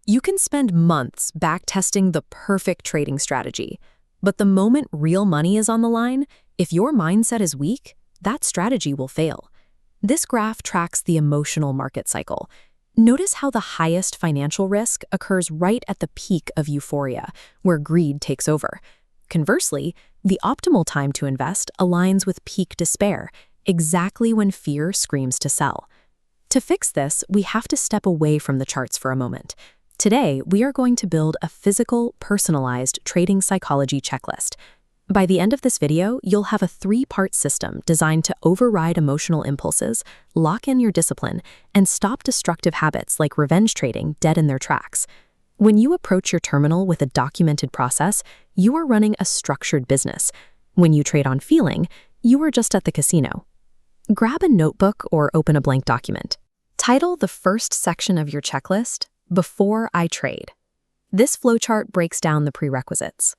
You can spend months backtesting the perfect trading strategy, but the moment real money is on the line, if your mindset is weak, that strategy will fail. This graph tracks the emotional market cycle. Notice how the highest financial risk occurs right at the peak of euphoria, where greed takes over. Conversely, the optimal time to invest aligns with peak despair, exactly when fear screams to sell. To fix this, we have to step away from the charts for a moment. Today, we are going to build a physical, personalized trading psychology checklist. By the end of this video, you'll have a 3-part system designed to override emotional impulses, lock in your discipline, and stop destructive habits like revenge trading dead in their tracks. When you approach your terminal with a documented process, you are running a structured business. When you trade on feeling, you are just at the casino. Grab a notebook or open a blank document. Title the first section of your checklist, Before I Trade. This flowchart breaks down the prerequisites.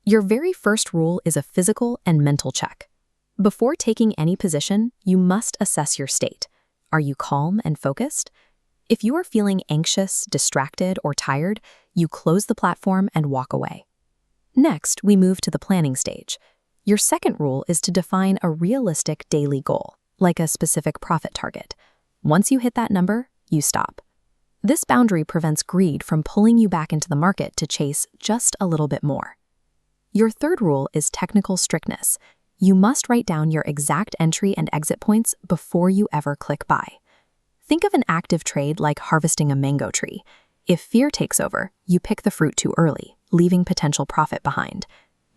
Your very first rule is a physical and mental check. Before taking any position, you must assess your state. Are you calm and focused? If you are feeling anxious, distracted, or tired, you close the platform and walk away. Next, we move to the planning stage. Your second rule is to define a realistic daily goal, like a specific profit target. Once you hit that number, you stop. This boundary prevents greed from pulling you back into the market to chase just a little bit more. Your third rule is technical strictness. You must write down your exact entry and exit points before you ever click buy. Think of an active trade like harvesting a mango tree. If fear takes over, you pick the fruit too early, leaving potential profit behind.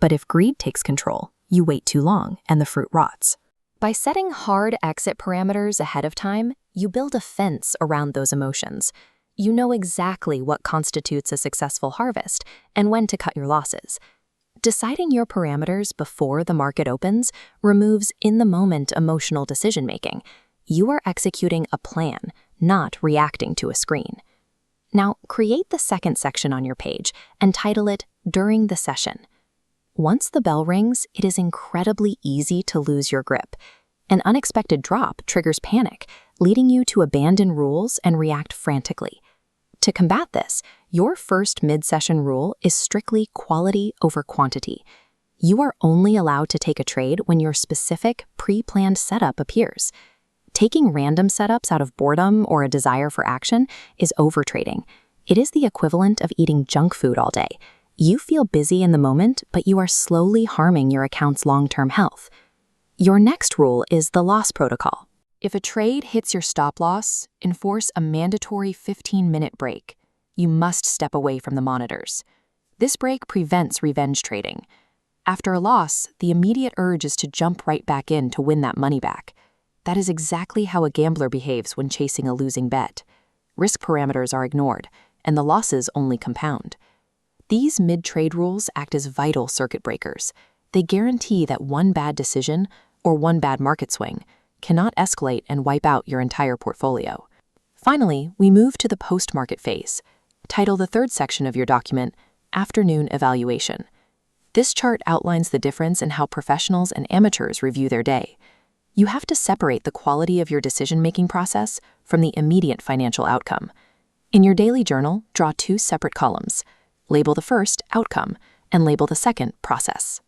But if greed takes control, you wait too long and the fruit rots. By setting hard exit parameters ahead of time, you build a fence around those emotions. You know exactly what constitutes a successful harvest and when to cut your losses. Deciding your parameters before the market opens removes in-the-moment emotional decision-making. You are executing a plan, not reacting to a screen. Now, create the second section on your page and title it During the Session. Once the bell rings, it is incredibly easy to lose your grip. An unexpected drop triggers panic, leading you to abandon rules and react frantically. To combat this, your first mid-session rule is strictly quality over quantity. You are only allowed to take a trade when your specific, pre-planned setup appears. Taking random setups out of boredom or a desire for action is overtrading. It is the equivalent of eating junk food all day. You feel busy in the moment, but you are slowly harming your account's long-term health. Your next rule is the loss protocol. If a trade hits your stop loss, enforce a mandatory 15-minute break. You must step away from the monitors. This break prevents revenge trading. After a loss, the immediate urge is to jump right back in to win that money back. That is exactly how a gambler behaves when chasing a losing bet. Risk parameters are ignored, and the losses only compound. These mid-trade rules act as vital circuit breakers. They guarantee that one bad decision, or one bad market swing, cannot escalate and wipe out your entire portfolio. Finally, we move to the post-market phase. Title the third section of your document, Afternoon Evaluation. This chart outlines the difference in how professionals and amateurs review their day. You have to separate the quality of your decision-making process from the immediate financial outcome. In your daily journal, draw 2 separate columns. Label the first Outcome and label the second Process.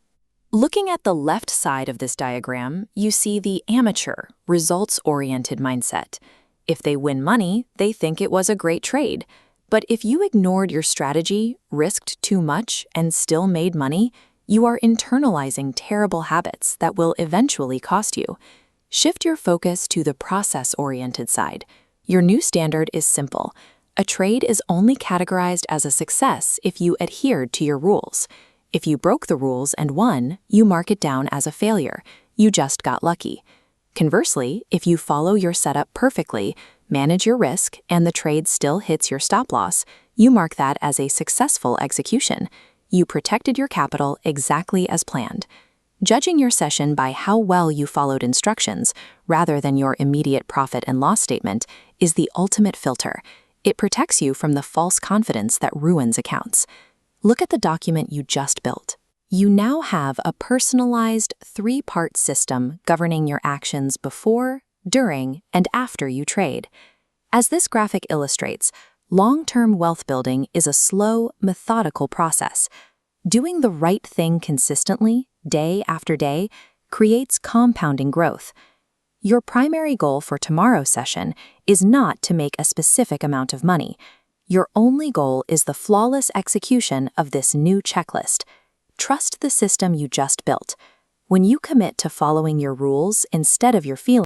Looking at the left side of this diagram, you see the amateur, results-oriented mindset. If they win money, they think it was a great trade. But if you ignored your strategy, risked too much, and still made money, you are internalizing terrible habits that will eventually cost you. Shift your focus to the process-oriented side. Your new standard is simple. A trade is only categorized as a success if you adhered to your rules. If you broke the rules and won, you mark it down as a failure. You just got lucky. Conversely, if you follow your setup perfectly, manage your risk, and the trade still hits your stop loss, you mark that as a successful execution. You protected your capital exactly as planned. Judging your session by how well you followed instructions, rather than your immediate profit and loss statement, is the ultimate filter. It protects you from the false confidence that ruins accounts. Look at the document you just built. You now have a personalized 3-part system governing your actions before, during, and after you trade. As this graphic illustrates, Long-term wealth building is a slow, methodical process. Doing the right thing consistently, day after day, creates compounding growth. Your primary goal for tomorrow's session is not to make a specific amount of money. Your only goal is the flawless execution of this new checklist. Trust the system you just built. When you commit to following your rules instead of your feelings,